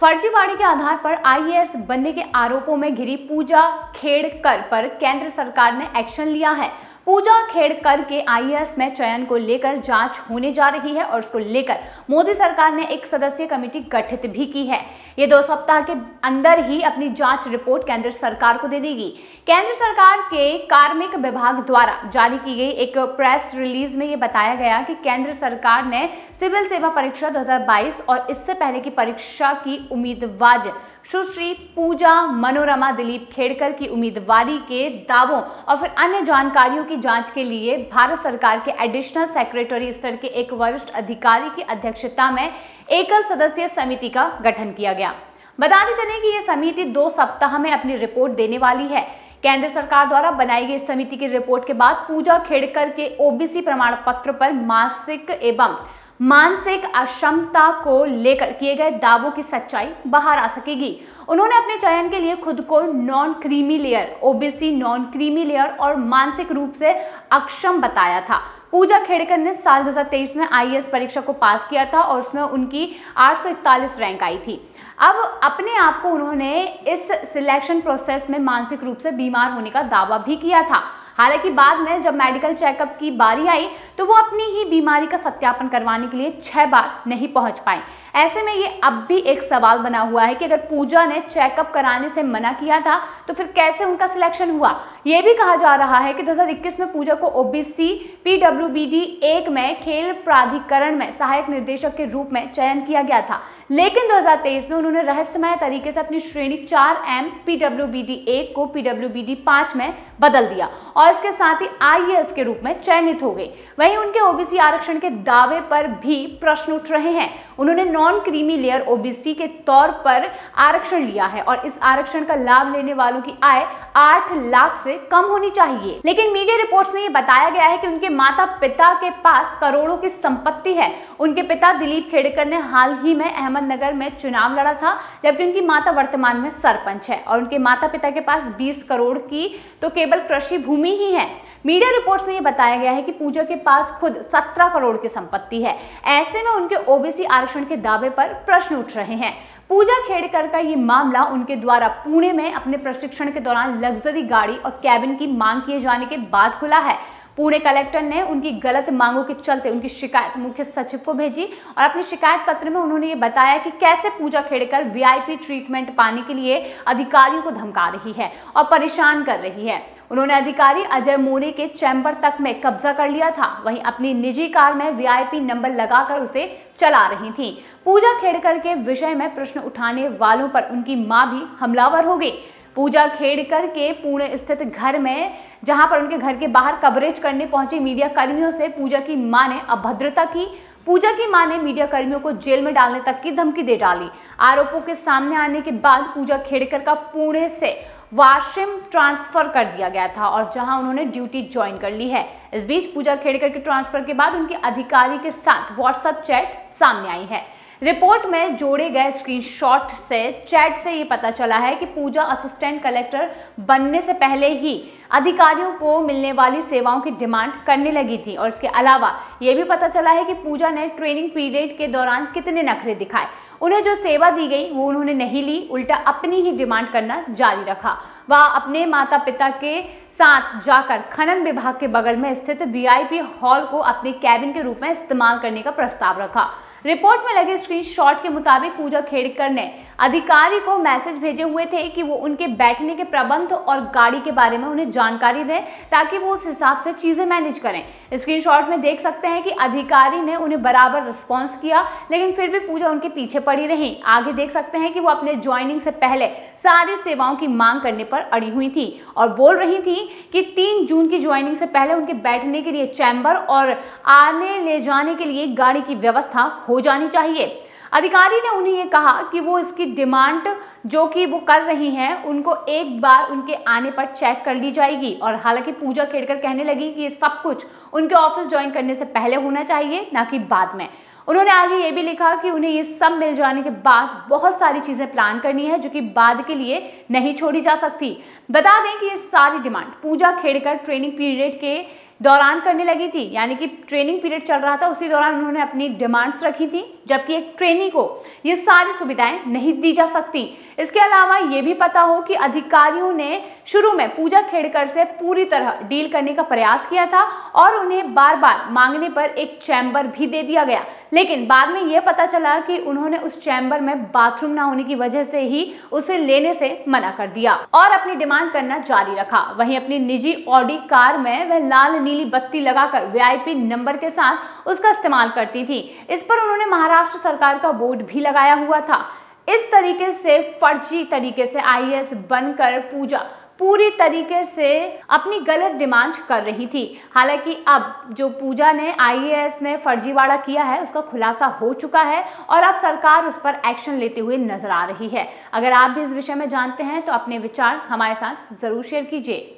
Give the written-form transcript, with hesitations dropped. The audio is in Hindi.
फर्जीवाड़े के आधार पर आईएएस बनने के आरोपों में घिरी पूजा खेड़कर पर केंद्र सरकार ने एक्शन लिया है। पूजा खेड़कर के आईएएस में चयन को लेकर जांच होने जा रही है और उसको लेकर मोदी सरकार ने एक सदस्यीय कमेटी गठित भी की है। ये 2 सप्ताह के अंदर ही अपनी जांच रिपोर्ट केंद्र सरकार को दे देगी। केंद्र सरकार के कार्मिक विभाग द्वारा जारी की गई एक प्रेस रिलीज में ये बताया गया कि केंद्र सरकार ने सिविल सेवा परीक्षा 2022 और इससे पहले की परीक्षा की उम्मीदवार सुश्री पूजा मनोरमा दिलीप खेड़कर की उम्मीदवारी के दावों और फिर अन्य जानकारियों की जांच के लिए भारत सरकार के एडिशनल सेक्रेटरी स्तर के एक वरिष्ठ अधिकारी की अध्यक्षता में एकल सदस्यीय समिति का गठन किया गया। बताते चलें कि यह समिति 2 सप्ताह में अपनी रिपोर्ट देने वाली है। केंद्र सरकार द्वारा बनाई गई समिति की रिपोर्ट के बाद पूजा खेड़कर के ओबीसी प्रमाण पत्र पर मासिक एवं मानसिक अक्षमता को लेकर किए गए दावों की सच्चाई बाहर आ सकेगी। उन्होंने अपने चयन के लिए खुद को non creamy layer, OBC non creamy layer और मानसिक रूप से अक्षम बताया था। पूजा खेड़कर ने साल 2023 में आईएएस परीक्षा को पास किया था और उसमें उनकी 841 रैंक आई थी। अब अपने आप को उन्होंने इस सिलेक्शन प्रोसेस में मानसिक रूप से बीमार होने का दावा भी किया था। हालांकि बाद में जब मेडिकल चेकअप की बारी आई तो वो अपनी ही बीमारी का सत्यापन करवाने के लिए 6 बार नहीं पहुंच पाए। ऐसे में ये अब भी एक सवाल बना हुआ है कि अगर पूजा ने चेकअप कराने से मना किया था तो फिर कैसे उनका सिलेक्शन हुआ। ये भी कहा जा रहा है कि 2021 में पूजा को ओबीसी पीडब्ल्यूबीडी 1 में खेल प्राधिकरण में सहायक निर्देशक के रूप में चयन किया गया था, लेकिन 2023 में उन्होंने रहस्यमय तरीके से अपनी श्रेणी 4M पीडब्ल्यूबीडी 1 को पीडब्ल्यूबीडी 5 में बदल दिया और इसके साथ ही आईएएस के रूप में चयनित हो गए। वहीं उनके ओबीसी आरक्षण के दावे पर भी प्रश्न उठ रहे हैं। उन्होंने नॉन क्रीमी लेयर ओबीसी के तौर पर आरक्षण लिया है और इस आरक्षण का लाभ लेने वालों की आय 8 लाख से कम होनी चाहिए, लेकिन मीडिया रिपोर्ट्स में ये बताया गया है कि उनके माता पिता के पास करोड़ों की संपत्ति है। उनके पिता दिलीप खेड़कर ने हाल ही में अहमदनगर में चुनाव लड़ा था, जबकि उनकी माता वर्तमान में सरपंच है और उनके माता पिता के पास 20 करोड़ की तो केवल कृषि भूमि ही है। मीडिया रिपोर्ट्स में ये बताया गया है कि पूजा के पास खुद 17 करोड़ की संपत्ति है। ऐसे में उनके ओबीसी आरक्षण के दावे पर प्रश्न उठ रहे हैं। पूजा खेड़कर का ये मामला उनके द्वारा पुणे में अपने प्रशिक्षण के दौरान लग्जरी गाड़ी और कैबिन की मांग किए जाने के बाद खुला है। पुणे कलेक्टर ने उनकी गलत मांगों के चलते उनकी शिकायत मुख्य सचिव को भेजी और अपने शिकायत पत्र में उन्होंने ये बताया कि कैसे पूजा खेड़कर वीआईपी ट्रीटमेंट पाने के लिए अधिकारियों को धमका रही है और परेशान कर रही है। उन्होंने अधिकारी अजय मोरे के चैम्बर तक में कब्जा कर लिया था, वहीं अपनी निजी कार में वीआईपी नंबर लगाकर उसे चला रही थी। पूजा खेड़कर के विषय में प्रश्न उठाने वालों पर उनकी मां भी हमलावर हो गई। पूजा खेड़कर के पुणे स्थित घर में जहां पर उनके घर के बाहर कवरेज करने पहुंचे मीडिया कर्मियों से पूजा की मां ने अभद्रता की। पूजा की मां ने मीडिया कर्मियों को जेल में डालने तक की धमकी दे डाली। आरोपों के सामने आने के बाद पूजा खेड़कर का पुणे से वाशिम ट्रांसफर कर दिया गया था और जहां उन्होंने ड्यूटी ज्वाइन कर ली है। इस बीच पूजा खेड़कर के ट्रांसफर के बाद उनके अधिकारी के साथ व्हाट्सएप चैट सामने आई है। रिपोर्ट में जोड़े गए स्क्रीनशॉट से चैट से ये पता चला है कि पूजा असिस्टेंट कलेक्टर बनने से पहले ही अधिकारियों को मिलने वाली सेवाओं की डिमांड करने लगी थी और इसके अलावा ये भी पता चला है कि पूजा ने ट्रेनिंग पीरियड के दौरान कितने नखरे दिखाए। उन्हें जो सेवा दी गई वो उन्होंने नहीं ली, उल्टा अपनी ही डिमांड करना जारी रखा। वह अपने माता पिता के साथ जाकर खनन विभाग के बगल में स्थित वीआईपी हॉल को अपने कैबिन के रूप में इस्तेमाल करने का प्रस्ताव रखा। रिपोर्ट में लगे स्क्रीनशॉट के मुताबिक पूजा खेड़कर ने अधिकारी को मैसेज भेजे हुए थे कि वो उनके बैठने के प्रबंध और गाड़ी के बारे में उन्हें जानकारी दें ताकि वो उस हिसाब से चीजें मैनेज करें। स्क्रीनशॉट में देख सकते हैं कि अधिकारी ने उन्हें बराबर रिस्पॉन्स किया, लेकिन फिर भी पूजा उनके पीछे पड़ी रही। आगे देख सकते हैं कि वो अपने ज्वाइनिंग से पहले सारी सेवाओं की मांग करने पर अड़ी हुई थी और बोल रही थी कि 3 जून की ज्वाइनिंग से पहले उनके बैठने के लिए चैम्बर और आने ले जाने के लिए गाड़ी की व्यवस्था हो जानी चाहिए। अधिकारी ने उन्हें ये कहा कि वो इसकी डिमांड जो कि वो कर रही हैं उनको एक बार उनके आने पर चेक कर ली जाएगी। और हालांकि पूजा खेड़कर कहने लगी कि ये सब कुछ उनके ऑफिस ज्वाइन करने से पहले होना चाहिए, ना कि बाद में। उन्होंने आगे ये भी लिखा कि उन्हें ये सब मिल जाने के बाद बहुत सारी चीजें प्लान करनी है जो कि बाद के लिए नहीं छोड़ी जा सकती। बता दें कि ये सारी डिमांड पूजा खेड़कर ट्रेनिंग पीरियड के दौरान करने लगी थी, यानी कि ट्रेनिंग पीरियड चल रहा था उसी दौरान उन्होंने अपनी डिमांड्स रखी थी, जबकि एक ट्रेनी को ये सारी सुविधाएं नहीं दी जा सकती। इसके अलावा ये भी पता हो कि अधिकारियों ने शुरू में पूजा खेड़कर से पूरी तरह डील करने का प्रयास किया था और उन्हें बार बार मांगने पर एक चैम्बर भी दे दिया गया, लेकिन बाद में यह पता चला कि उन्होंने उस चैम्बर में बाथरूम ना होने की वजह से ही उसे लेने से मना कर दिया और अपनी डिमांड करना जारी रखा। वहीं अपनी निजी ऑडी कार में वह लाल नीली बत्ती लगाकर वीआईपी नंबर के साथ उसका इस्तेमाल करती थी। इस पर उन्होंने महाराष्ट्र सरकार का बोर्ड भी लगाया हुआ था। इस तरीके से फर्जी तरीके से आईएएस बनकर पूजा पूरी तरीके से अपनी गलत डिमांड कर रही थी। हालांकि अब जो पूजा ने आईएएस में फर्जीवाड़ा किया है उसका खुलासा हो चुका है और अब सरकार उस पर एक्शन लेते हुए नजर आ रही है। अगर आप भी इस विषय में जानते हैं तो अपने विचार हमारे साथ जरूर शेयर कीजिए।